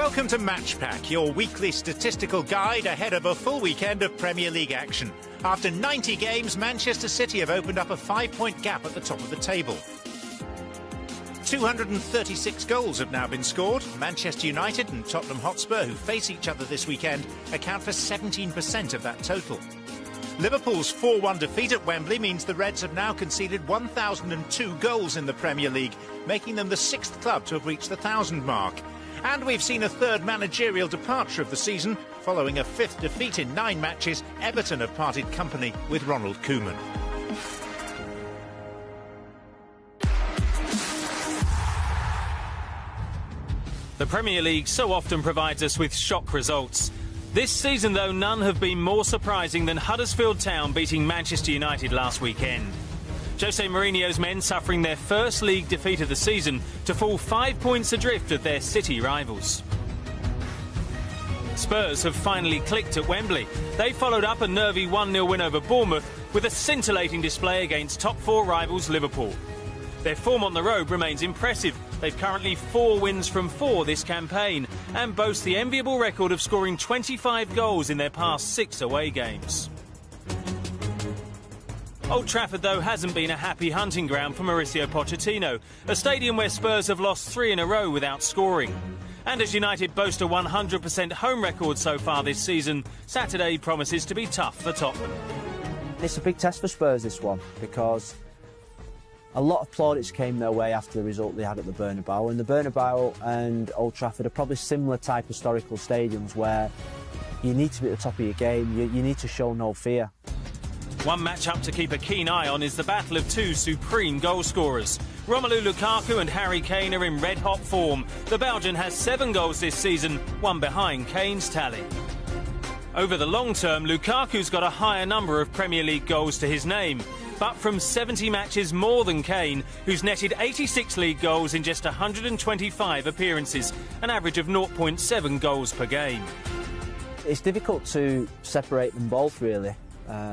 Welcome to Match Pack, your weekly statistical guide ahead of a full weekend of Premier League action. After 90 games, Manchester City have opened up a 5-point gap at the top of the table. 236 goals have now been scored. Manchester United and Tottenham Hotspur, who face each other this weekend, account for 17% of that total. Liverpool's 4-1 defeat at Wembley means the Reds have now conceded 1,002 goals in the Premier League, making them the sixth club to have reached the 1,000 mark. And we've seen a third managerial departure of the season. Following a fifth defeat in 9 matches, Everton have parted company with Ronald Koeman. The Premier League so often provides us with shock results. This season, though, none have been more surprising than Huddersfield Town beating Manchester United last weekend. Jose Mourinho's men suffering their first league defeat of the season to fall 5 points adrift of their City rivals. Spurs have finally clicked at Wembley. They followed up a nervy 1-0 win over Bournemouth with a scintillating display against top 4 rivals Liverpool. Their form on the road remains impressive. They've currently 4 wins from 4 this campaign and boast the enviable record of scoring 25 goals in their past 6 away games. Old Trafford, though, hasn't been a happy hunting ground for Mauricio Pochettino, a stadium where Spurs have lost 3 in a row without scoring. And as United boast a 100% home record so far this season, Saturday promises to be tough for Tottenham. It's a big test for Spurs, this one, because a lot of plaudits came their way after the result they had at the Bernabeu, and the Bernabeu and Old Trafford are probably similar type historical stadiums where you need to be at the top of your game, you need to show no fear. One match-up to keep a keen eye on is the battle of 2 supreme goal scorers. Romelu Lukaku and Harry Kane are in red-hot form. The Belgian has 7 goals this season, one behind Kane's tally. Over the long term, Lukaku's got a higher number of Premier League goals to his name, but from 70 matches more than Kane, who's netted 86 league goals in just 125 appearances, an average of 0.7 goals per game. It's difficult to separate them both, really.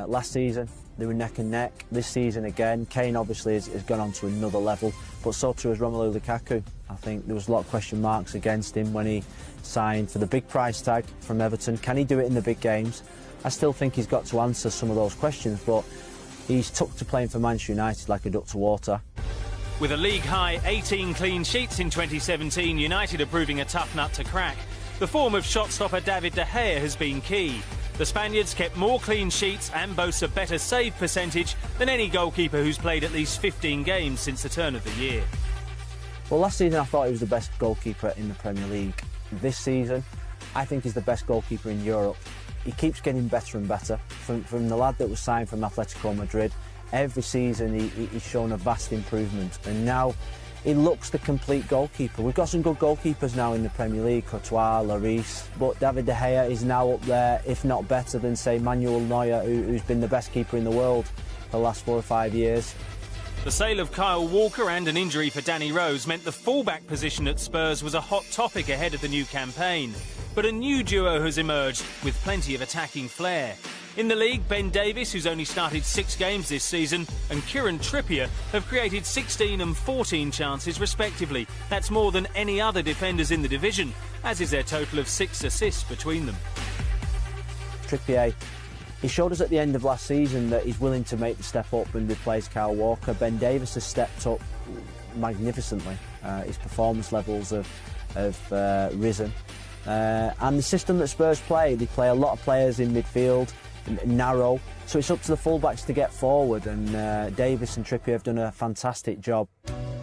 Last season they were neck and neck. This season again, Kane obviously has gone on to another level, but so too has Romelu Lukaku. I think there was a lot of question marks against him when he signed for the big price tag from Everton. Can he do it in the big games? I still think he's got to answer some of those questions, but he's took to playing for Manchester United like a duck to water. With a league-high 18 clean sheets in 2017, United are proving a tough nut to crack. The form of shot-stopper David De Gea has been key. The Spaniards kept more clean sheets and boasts a better save percentage than any goalkeeper who's played at least 15 games since the turn of the year. Well, last season I thought he was the best goalkeeper in the Premier League. This season, I think he's the best goalkeeper in Europe. He keeps getting better and better. From the lad that was signed from Atletico Madrid, every season he's shown a vast improvement, and now he looks the complete goalkeeper. We've got some good goalkeepers now in the Premier League, Courtois, Lloris, but David De Gea is now up there, if not better than, say, Manuel Neuer, who's been the best keeper in the world for the last 4 or 5 years. The sale of Kyle Walker and an injury for Danny Rose meant the fullback position at Spurs was a hot topic ahead of the new campaign. But a new duo has emerged with plenty of attacking flair. In the league, Ben Davies, who's only started 6 games this season, and Kieran Trippier have created 16 and 14 chances respectively. That's more than any other defenders in the division, as is their total of 6 assists between them. Trippier, he showed us at the end of last season that he's willing to make the step up and replace Kyle Walker. Ben Davies has stepped up magnificently. His performance levels have risen. And the system that Spurs play, they play a lot of players in midfield, narrow, so it's up to the fullbacks to get forward, and Davies and Trippier have done a fantastic job.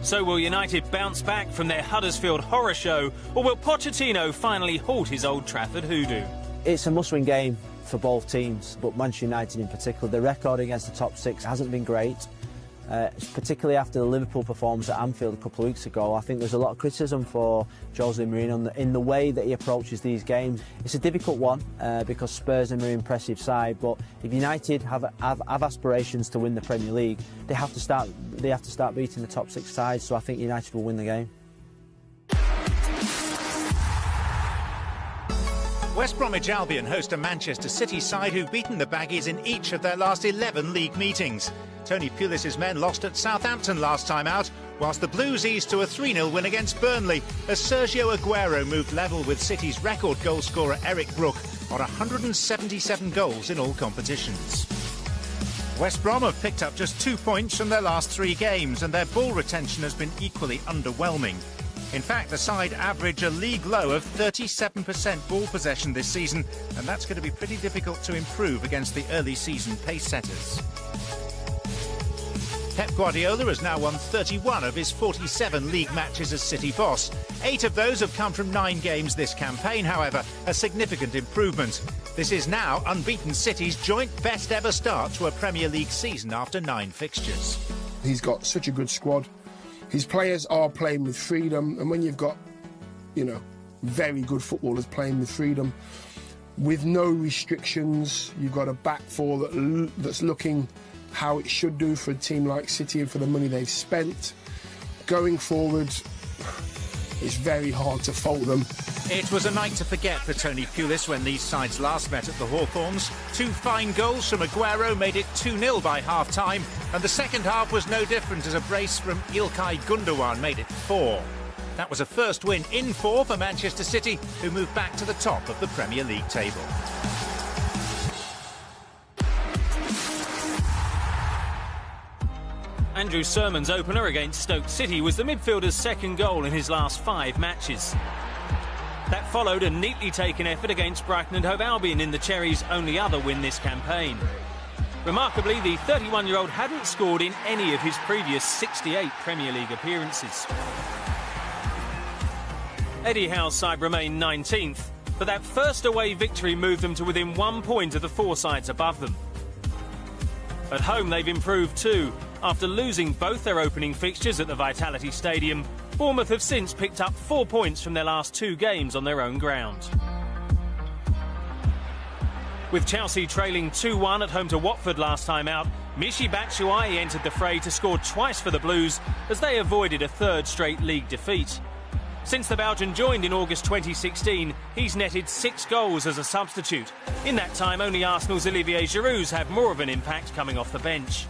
So will United bounce back from their Huddersfield horror show, or will Pochettino finally halt his Old Trafford hoodoo? It's a must-win game for both teams, but Manchester United in particular. The record against the top 6 hasn't been great, particularly after the Liverpool performance at Anfield a couple of weeks ago. I think there's a lot of criticism for Jose Mourinho in the way that he approaches these games. It's a difficult one because Spurs are an impressive side, but if United have aspirations to win the Premier League, they have to start beating the top 6 sides. So I think United will win the game. West Bromwich Albion host a Manchester City side who've beaten the Baggies in each of their last 11 league meetings. Tony Pulis' men lost at Southampton last time out, whilst the Blues eased to a 3-0 win against Burnley, as Sergio Aguero moved level with City's record goalscorer Eric Brook on 177 goals in all competitions. West Brom have picked up just 2 points from their last 3 games, and their ball retention has been equally underwhelming. In fact, the side average a league low of 37% ball possession this season, and that's going to be pretty difficult to improve against the early season pace setters. Pep Guardiola has now won 31 of his 47 league matches as City boss. 8 of those have come from 9 games this campaign, however, a significant improvement. This is now unbeaten City's joint best ever start to a Premier League season after 9 fixtures. He's got such a good squad. His players are playing with freedom, and when you've got, very good footballers playing with freedom, with no restrictions, you've got a back four that's looking how it should do for a team like City and for the money they've spent. Going forward, it's very hard to fault them. It was a night to forget for Tony Pulis when these sides last met at the Hawthorns. 2 fine goals from Aguero made it 2-0 by half-time, and the second half was no different as a brace from Ilkay Gundogan made it 4. That was a first win in 4 for Manchester City, who moved back to the top of the Premier League table. Andrew Sermon's opener against Stoke City was the midfielder's second goal in his last 5 matches. That followed a neatly taken effort against Brighton and Hove Albion in the Cherries' only other win this campaign. Remarkably, the 31-year-old hadn't scored in any of his previous 68 Premier League appearances. Eddie Howe's side remained 19th, but that first away victory moved them to within 1 point of the 4 sides above them. At home, they've improved too. After losing both their opening fixtures at the Vitality Stadium, Bournemouth have since picked up 4 points from their last 2 games on their own ground. With Chelsea trailing 2-1 at home to Watford last time out, Michy Batshuayi entered the fray to score twice for the Blues as they avoided a 3rd straight league defeat. Since the Belgian joined in August 2016, he's netted 6 goals as a substitute. In that time, only Arsenal's Olivier Giroud's had more of an impact coming off the bench.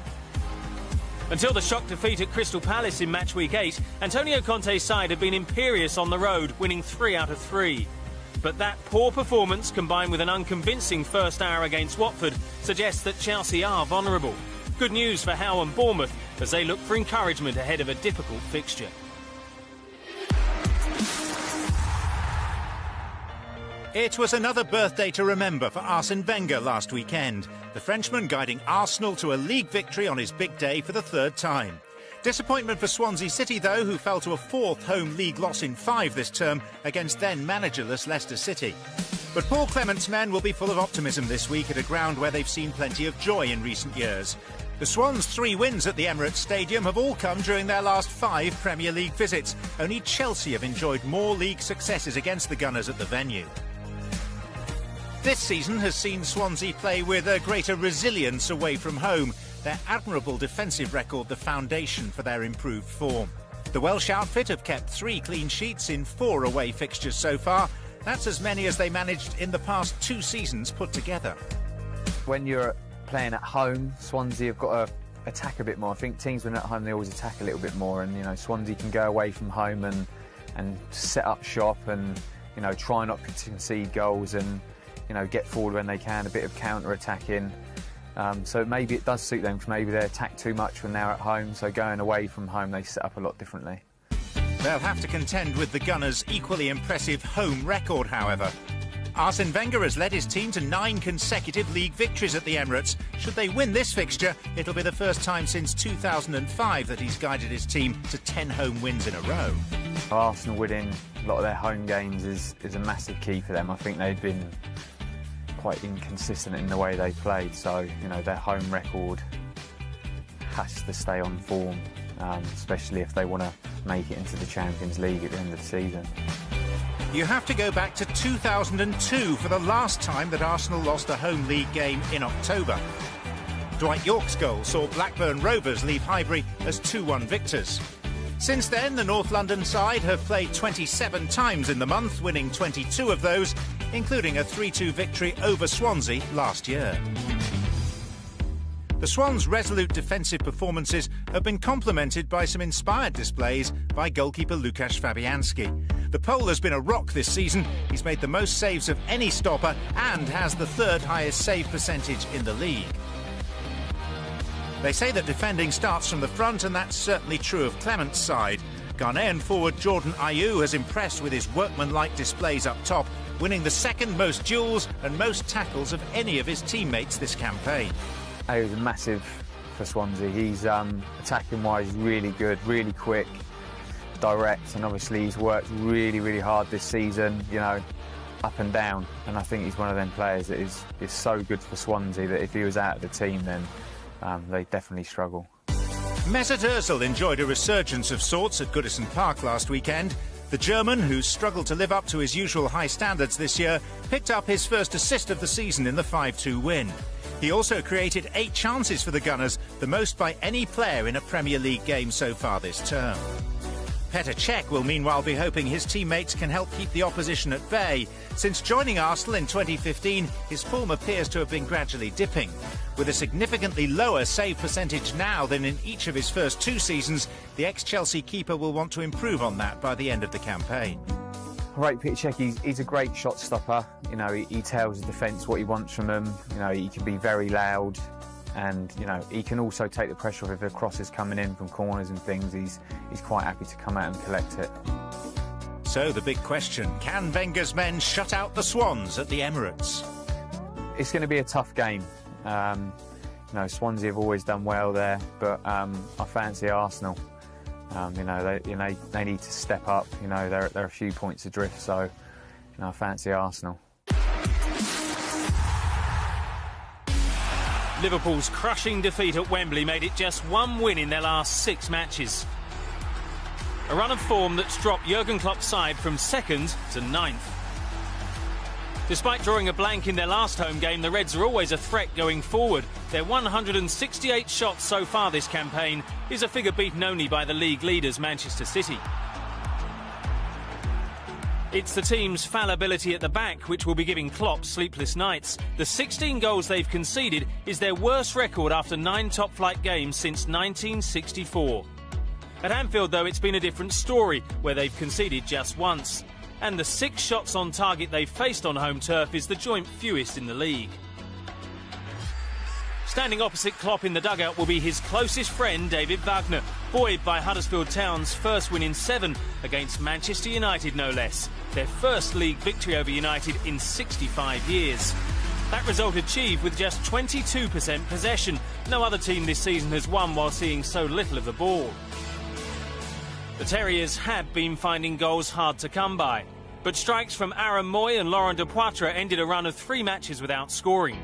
Until the shock defeat at Crystal Palace in match week 8, Antonio Conte's side had been imperious on the road, winning 3 out of 3. But that poor performance, combined with an unconvincing first hour against Watford, suggests that Chelsea are vulnerable. Good news for Howe and Bournemouth as they look for encouragement ahead of a difficult fixture. It was another birthday to remember for Arsene Wenger last weekend. The Frenchman guiding Arsenal to a league victory on his big day for the 3rd time. Disappointment for Swansea City, though, who fell to a 4th home league loss in 5 this term against then managerless Leicester City. But Paul Clement's men will be full of optimism this week at a ground where they've seen plenty of joy in recent years. The Swans' 3 wins at the Emirates Stadium have all come during their last 5 Premier League visits. Only Chelsea have enjoyed more league successes against the Gunners at the venue. This season has seen Swansea play with a greater resilience away from home, their admirable defensive record the foundation for their improved form. The Welsh outfit have kept 3 clean sheets in 4 away fixtures so far. That's as many as they managed in the past 2 seasons put together. When you're playing at home, Swansea have got to attack a bit more. I think teams when at home they always attack a little bit more, and Swansea can go away from home and set up shop and try not to concede goals and get forward when they can, a bit of counter-attacking. So maybe it does suit them, because maybe they attack too much when they're at home, so going away from home they set up a lot differently. They'll have to contend with the Gunners' equally impressive home record, however. Arsene Wenger has led his team to 9 consecutive league victories at the Emirates. Should they win this fixture, it'll be the first time since 2005 that he's guided his team to 10 home wins in a row. Arsenal winning a lot of their home games is a massive key for them. I think they've been quite inconsistent in the way they played, so their home record has to stay on form, especially if they want to make it into the Champions League at the end of the season. You have to go back to 2002 for the last time that Arsenal lost a home league game in October. Dwight Yorke's goal saw Blackburn Rovers leave Highbury as 2-1 victors. Since then, the North London side have played 27 times in the month, winning 22 of those, including a 3-2 victory over Swansea last year. The Swans' resolute defensive performances have been complemented by some inspired displays by goalkeeper Łukasz Fabianski. The Pole has been a rock this season. He's made the most saves of any stopper and has the third highest save percentage in the league. They say that defending starts from the front, and that's certainly true of Clement's side. Ghanaian forward Jordan Ayew has impressed with his workmanlike displays up top, winning the second most duels and most tackles of any of his teammates this campaign. He was massive for Swansea. He's attacking-wise really good, really quick, direct, and obviously he's worked really, really hard this season, you know, up and down. And I think he's one of them players that is so good for Swansea that if he was out of the team, then they definitely struggle. Mesut Ozil enjoyed a resurgence of sorts at Goodison Park last weekend. The German, who's struggled to live up to his usual high standards this year, picked up his first assist of the season in the 5-2 win. He also created 8 chances for the Gunners, the most by any player in a Premier League game so far this term. Petr Cech will meanwhile be hoping his teammates can help keep the opposition at bay. Since joining Arsenal in 2015, his form appears to have been gradually dipping. With a significantly lower save percentage now than in each of his first 2 seasons, the ex-Chelsea keeper will want to improve on that by the end of the campaign. Right, Petr Cech, he's a great shot stopper. You know, he tells the defence what he wants from them. You know, he can be very loud, and you know, he can also take the pressure off if a cross is coming in from corners and things. He's quite happy to come out and collect it. So the big question, can Wenger's men shut out the Swans at the Emirates? It's going to be a tough game. You know, Swansea have always done well there, but I fancy Arsenal. You know, they need to step up. You know, they're a few points adrift, so you know, I fancy Arsenal. Liverpool's crushing defeat at Wembley made it just 1 win in their last 6 matches. A run of form that's dropped Jurgen Klopp's side from 2nd to 9th. Despite drawing a blank in their last home game, the Reds are always a threat going forward. Their 168 shots so far this campaign is a figure beaten only by the league leaders Manchester City. It's the team's fallibility at the back which will be giving Klopp sleepless nights. The 16 goals they've conceded is their worst record after 9 top-flight games since 1964. At Anfield, though, it's been a different story, where they've conceded just once. And the 6 shots on target they've faced on home turf is the joint fewest in the league. Standing opposite Klopp in the dugout will be his closest friend, David Wagner, buoyed by Huddersfield Town's first win in 7 against Manchester United, no less. Their first league victory over United in 65 years. That result achieved with just 22% possession. No other team this season has won while seeing so little of the ball. The Terriers had been finding goals hard to come by, but strikes from Aaron Moy and Laurent Depoitre ended a run of 3 matches without scoring.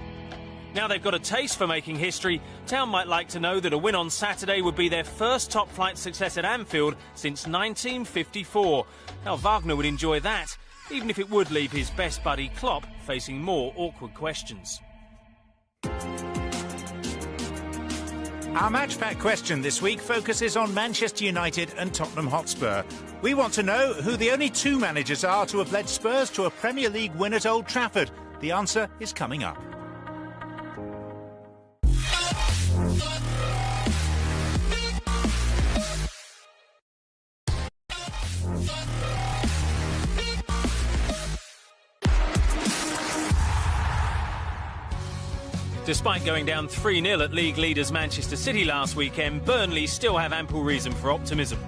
Now they've got a taste for making history, Town might like to know that a win on Saturday would be their first top-flight success at Anfield since 1954. Now Wagner would enjoy that, even if it would leave his best buddy Klopp facing more awkward questions. Our Match Pack question this week focuses on Manchester United and Tottenham Hotspur. We want to know who the only 2 managers are to have led Spurs to a Premier League win at Old Trafford. The answer is coming up. Despite going down 3-0 at league leaders Manchester City last weekend, Burnley still have ample reason for optimism.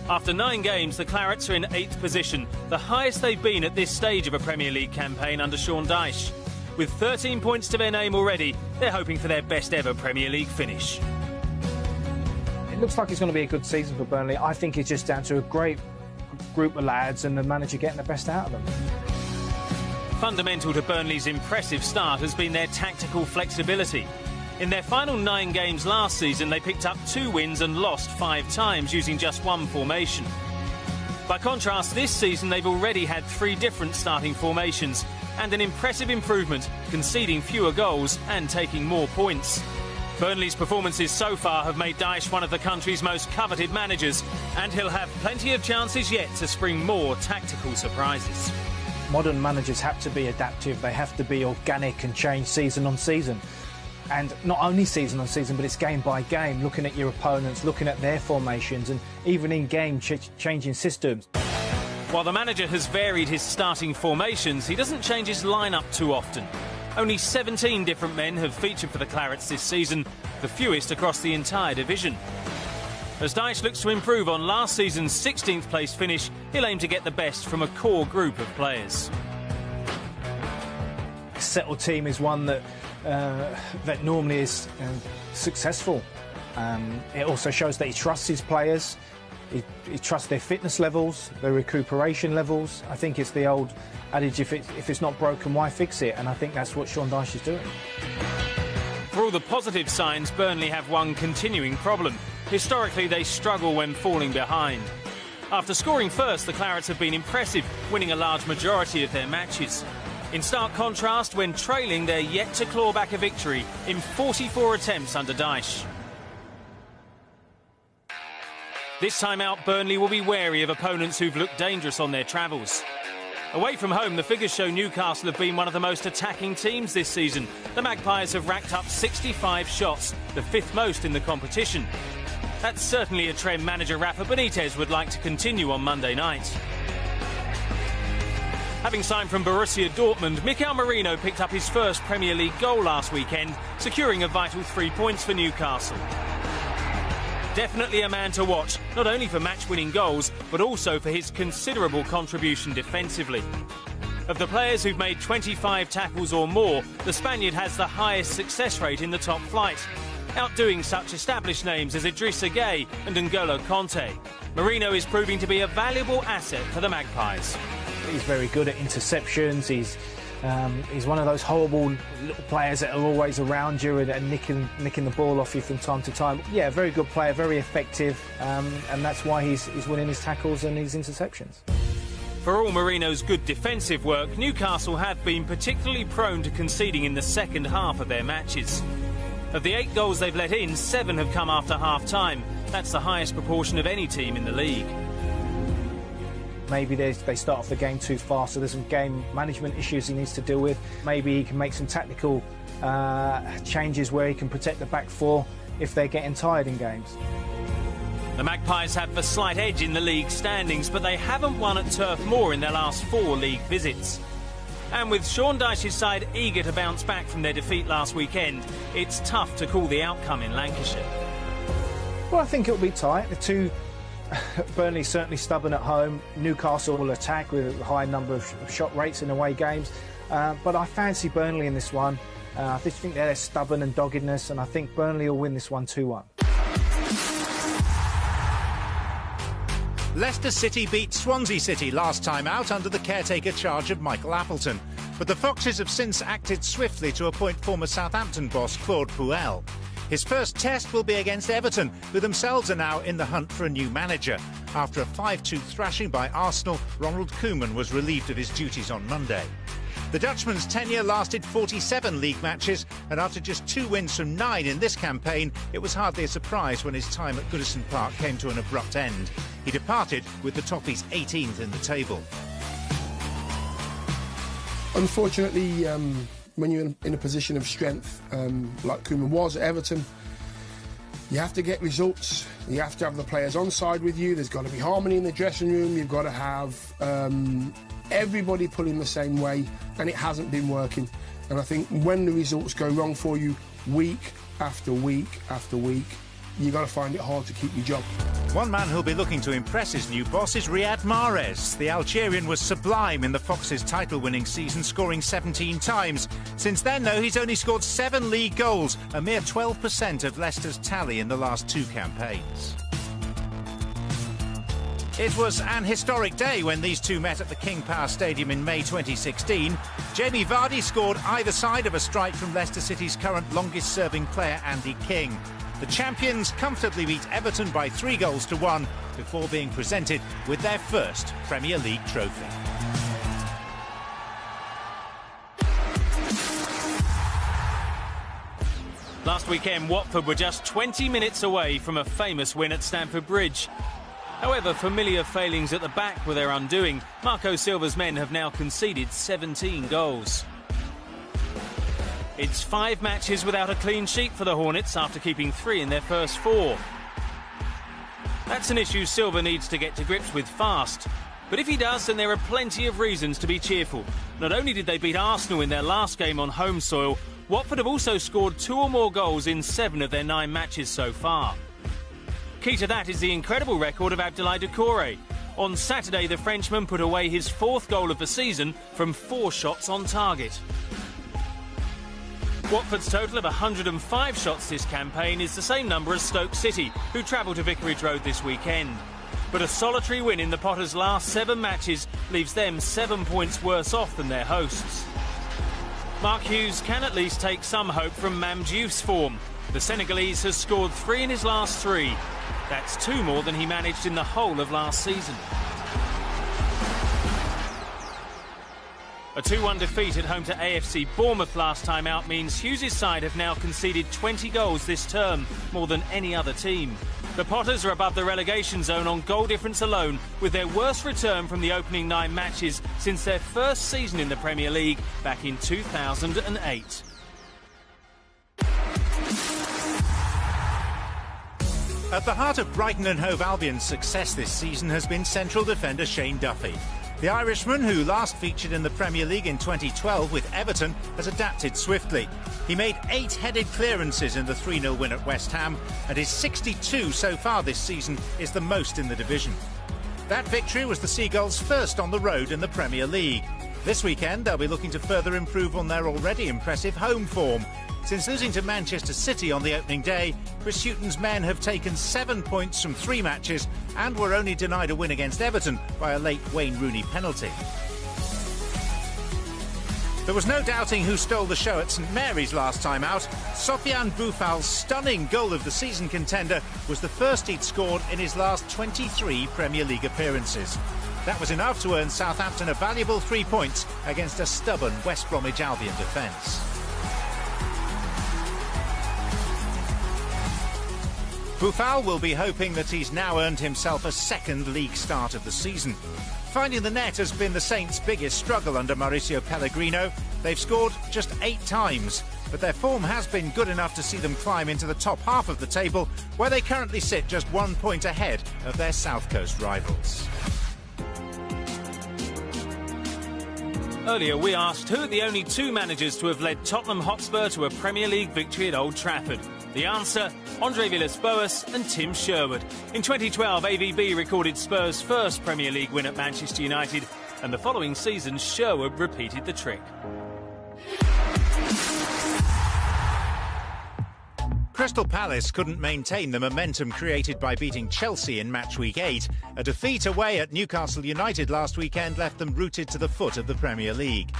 After 9 games, the Clarets are in 8th position, the highest they've been at this stage of a Premier League campaign under Sean Dyche. With 13 points to their name already, they're hoping for their best ever Premier League finish. It looks like it's going to be a good season for Burnley. I think it's just down to a great group of lads and the manager getting the best out of them. Fundamental to Burnley's impressive start has been their tactical flexibility. In their final 9 games last season, they picked up 2 wins and lost 5 times using just 1 formation. By contrast, this season they've already had 3 different starting formations and an impressive improvement, conceding fewer goals and taking more points. Burnley's performances so far have made Dyche one of the country's most coveted managers, and he'll have plenty of chances yet to spring more tactical surprises. Modern managers have to be adaptive, they have to be organic and change season on season. And not only season on season, but it's game by game, looking at your opponents, looking at their formations, and even in game changing systems. While the manager has varied his starting formations, he doesn't change his lineup too often. Only 17 different men have featured for the Clarets this season, the fewest across the entire division. As Dyche looks to improve on last season's 16th place finish, he'll aim to get the best from a core group of players. A settled team is one that normally is successful. It also shows that he trusts his players. He trusts their fitness levels, their recuperation levels. I think it's the old adage, if it's not broken, why fix it? And I think that's what Sean Dyche is doing. For all the positive signs, Burnley have one continuing problem. Historically, they struggle when falling behind. After scoring first, the Clarets have been impressive, winning a large majority of their matches. In stark contrast, when trailing, they're yet to claw back a victory in 44 attempts under Dyche. This time out, Burnley will be wary of opponents who've looked dangerous on their travels. Away from home, the figures show Newcastle have been one of the most attacking teams this season. The Magpies have racked up 65 shots, the fifth most in the competition. That's certainly a trend manager Rafa Benitez would like to continue on Monday night. Having signed from Borussia Dortmund, Mikel Merino picked up his first Premier League goal last weekend, securing a vital 3 points for Newcastle. Definitely a man to watch, not only for match-winning goals, but also for his considerable contribution defensively. Of the players who've made 25 tackles or more, the Spaniard has the highest success rate in the top flight, outdoing such established names as Idrissa Gueye and N'Golo Kanté. Merino is proving to be a valuable asset for the Magpies. He's very good at interceptions. He's one of those horrible little players that are always around you and nicking the ball off you from time to time. Yeah, very good player, very effective, and that's why he's winning his tackles and his interceptions. For all Merino's good defensive work, Newcastle have been particularly prone to conceding in the second half of their matches. Of the 8 goals they've let in, 7 have come after half-time. That's the highest proportion of any team in the league. Maybe they start off the game too fast, so there's some game management issues he needs to deal with. Maybe he can make some tactical changes where he can protect the back four if they're getting tired in games. The Magpies have the slight edge in the league standings, but they haven't won at Turf Moor in their last 4 league visits. And with Sean Dyche's side eager to bounce back from their defeat last weekend, it's tough to call the outcome in Lancashire. Well, I think it'll be tight. The two Burnley certainly stubborn at home. Newcastle will attack with a high number of shot rates in away games. But I fancy Burnley in this one. I just think they're stubborn and doggedness, and I think Burnley will win this one 2-1. Leicester City beat Swansea City last time out under the caretaker charge of Michael Appleton. But the Foxes have since acted swiftly to appoint former Southampton boss Claude Puel. His first test will be against Everton, who themselves are now in the hunt for a new manager. After a 5-2 thrashing by Arsenal, Ronald Koeman was relieved of his duties on Monday. The Dutchman's tenure lasted 47 league matches, and after just 2 wins from 9 in this campaign, it was hardly a surprise when his time at Goodison Park came to an abrupt end. He departed with the Toffees 18th in the table. Unfortunately, when you're in a position of strength, like Koeman was at Everton, you have to get results. You have to have the players on side with you. There's got to be harmony in the dressing room. You've got to have everybody pulling the same way, and it hasn't been working. And I think when the results go wrong for you week after week after week, you've got to find it hard to keep your job. One man who'll be looking to impress his new boss is Riyad Mahrez. The Algerian was sublime in the Foxes' title-winning season, scoring 17 times. Since then, though, he's only scored 7 league goals, a mere 12% of Leicester's tally in the last 2 campaigns. It was an historic day when these two met at the King Power Stadium in May 2016. Jamie Vardy scored either side of a strike from Leicester City's current longest-serving player, Andy King. The champions comfortably beat Everton by 3-1 before being presented with their first Premier League trophy. Last weekend, Watford were just 20 minutes away from a famous win at Stamford Bridge. However, familiar failings at the back were their undoing. Marco Silva's men have now conceded 17 goals. It's 5 matches without a clean sheet for the Hornets after keeping 3 in their first 4. That's an issue Silva needs to get to grips with fast. But if he does, then there are plenty of reasons to be cheerful. Not only did they beat Arsenal in their last game on home soil, Watford have also scored 2 or more goals in 7 of their 9 matches so far. Key to that is the incredible record of Abdoulaye Doucouré. On Saturday, the Frenchman put away his 4th goal of the season from 4 shots on target. Watford's total of 105 shots this campaign is the same number as Stoke City, who travel to Vicarage Road this weekend. But a solitary win in the Potters' last 7 matches leaves them 7 points worse off than their hosts. Mark Hughes can at least take some hope from Mame Diouf's form. The Senegalese has scored 3 in his last 3. That's 2 more than he managed in the whole of last season. A 2-1 defeat at home to AFC Bournemouth last time out means Hughes' side have now conceded 20 goals this term, more than any other team. The Potters are above the relegation zone on goal difference alone, with their worst return from the opening 9 matches since their first season in the Premier League back in 2008. At the heart of Brighton and Hove Albion's success this season has been central defender Shane Duffy. The Irishman, who last featured in the Premier League in 2012 with Everton, has adapted swiftly. He made 8 headed clearances in the 3-0 win at West Ham, and his 62 so far this season is the most in the division. That victory was the Seagulls' first on the road in the Premier League. This weekend, they'll be looking to further improve on their already impressive home form. Since losing to Manchester City on the opening day, Chris Hughton's men have taken 7 points from 3 matches and were only denied a win against Everton by a late Wayne Rooney penalty. There was no doubting who stole the show at St Mary's last time out. Sofiane Boufal's stunning goal of the season contender was the first he'd scored in his last 23 Premier League appearances. That was enough to earn Southampton a valuable 3 points against a stubborn West Bromwich Albion defence. Boufal will be hoping that he's now earned himself a second league start of the season. Finding the net has been the Saints' biggest struggle under Mauricio Pellegrino. They've scored just 8 times, but their form has been good enough to see them climb into the top half of the table, where they currently sit just 1 point ahead of their South Coast rivals. Earlier we asked who are the only 2 managers to have led Tottenham Hotspur to a Premier League victory at Old Trafford. The answer, Andre Villas-Boas and Tim Sherwood. In 2012, AVB recorded Spurs' first Premier League win at Manchester United, and the following season, Sherwood repeated the trick. Crystal Palace couldn't maintain the momentum created by beating Chelsea in match week 8. A defeat away at Newcastle United last weekend left them rooted to the foot of the Premier League.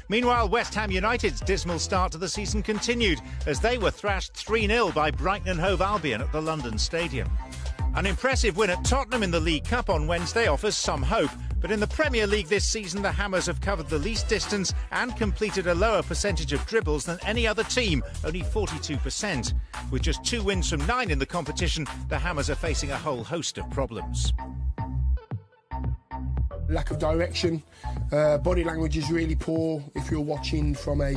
Meanwhile, West Ham United's dismal start to the season continued as they were thrashed 3-0 by Brighton and Hove Albion at the London Stadium. An impressive win at Tottenham in the League Cup on Wednesday offers some hope, but in the Premier League this season the Hammers have covered the least distance and completed a lower percentage of dribbles than any other team, only 42%. With just 2 wins from 9 in the competition, the Hammers are facing a whole host of problems. Lack of direction, body language is really poor if you're watching from a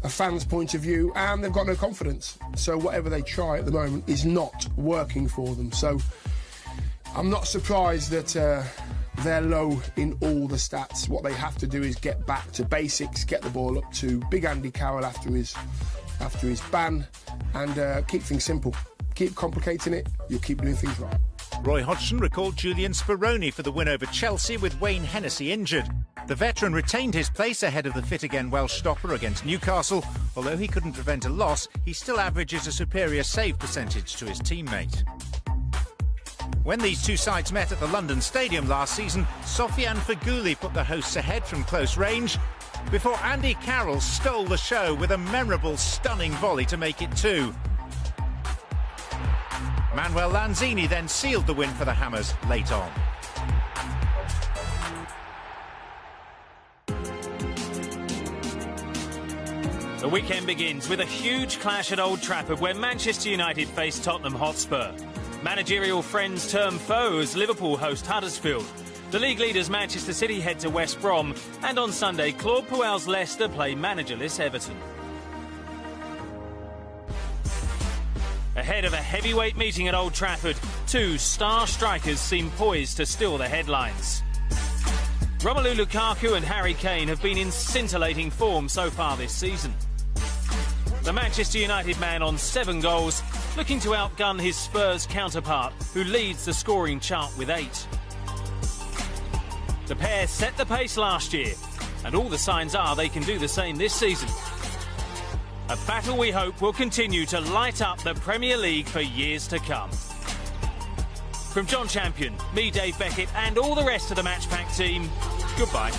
fan's point of view, and they've got no confidence. So whatever they try at the moment is not working for them. So I'm not surprised that they're low in all the stats. What they have to do is get back to basics, get the ball up to Big Andy Carroll after his ban, and keep things simple. Keep complicating it, you'll keep doing things wrong. Roy Hodgson recalled Julian Speroni for the win over Chelsea with Wayne Hennessy injured. The veteran retained his place ahead of the fit-again Welsh stopper against Newcastle. Although he couldn't prevent a loss, he still averages a superior save percentage to his teammate. When these 2 sides met at the London Stadium last season, Sofiane Feghouli put the hosts ahead from close range before Andy Carroll stole the show with a memorable, stunning volley to make it 2. Manuel Lanzini then sealed the win for the Hammers late on. The weekend begins with a huge clash at Old Trafford where Manchester United face Tottenham Hotspur. Managerial friends turn foes. Liverpool host Huddersfield. The league leaders Manchester City head to West Brom. And on Sunday, Claude Puel's Leicester play managerless Everton. Ahead of a heavyweight meeting at Old Trafford, two star strikers seem poised to steal the headlines. Romelu Lukaku and Harry Kane have been in scintillating form so far this season. The Manchester United man on 7 goals, looking to outgun his Spurs counterpart, who leads the scoring chart with 8. The pair set the pace last year, and all the signs are they can do the same this season. A battle we hope will continue to light up the Premier League for years to come. From John Champion, me, Dave Beckett, and all the rest of the Match Pack team, goodbye.